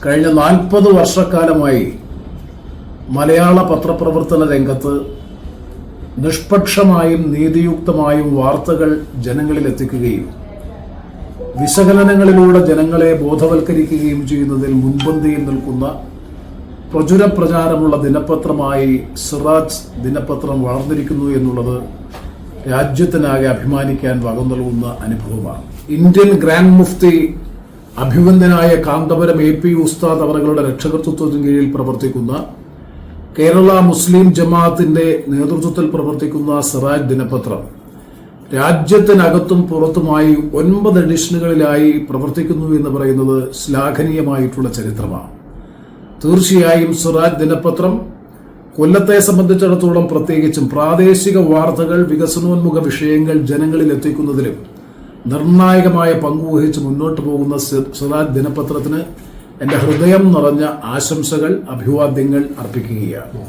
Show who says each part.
Speaker 1: കഴിഞ്ഞ 40 വർഷക്കാലമായി മലയാള പത്രപ്രവർത്തന രംഗത്ത് നിഷ്പക്ഷമായും നീതിയുക്തമായും വാർത്തകൾ ജനങ്ങളിൽ എത്തിക്കുകയും വിശകലനങ്ങളിലൂടെ ജനങ്ങളെ ബോധവൽക്കരിക്കുകയും ചെയ്യുന്നതിൽ മുൻപന്തിയിൽ നിൽക്കുന്ന പ്രചുര പ്രചാരമുള്ള ദിനപത്രമായി സിറാജ് ദിനപത്രം വളർന്നിരിക്കുന്നു എന്നുള്ളത് രാജ്യത്തിനാകെ അഭിമാനിക്കാൻ വക നൽകുന്ന അനുഭവമാണ്. ഇന്ത്യൻ ഗ്രാൻഡ് മുഫ്തി അഭിവന്ദനായ കാന്തപുരം AP ഉസ്താദ് അവരുടെ രക്ഷകർത്തൃത്വത്തിന് കീഴിൽ പ്രവർത്തിക്കുന്ന കേരള മുസ്ലിം ജമാഅത്തിന്റെ നേതൃത്വത്തിൽ പ്രവർത്തിക്കുന്ന സിറാജ് ദിനപത്രം രാജ്യത്തിനകത്തും പുറത്തുമായി 9 എഡിഷനുകളിലായി പ്രവർത്തിക്കുന്നു എന്ന് പറയുന്നത് ശ്ലാഘനീയമായിട്ടുള്ള ചരിത്രമാണ്. തീർച്ചയായും സിറാജ് ദിനപത്രം കൊല്ലത്തെ സംബന്ധിച്ചിടത്തോളം പ്രത്യേകിച്ചും പ്രാദേശിക വാർത്തകൾ, വികസനോന്മുഖ വിഷയങ്ങൾ ജനങ്ങളിൽ എത്തിക്കുന്നതിലും നിർണായകമായ പങ്കുവഹിച്ച് മുന്നോട്ട് പോകുന്ന സിറാജ് ദിനപത്രത്തിന് എൻ്റെ ഹൃദയം നിറഞ്ഞ ആശംസകൾ, അഭിവാദ്യങ്ങൾ അർപ്പിക്കുകയാണ്.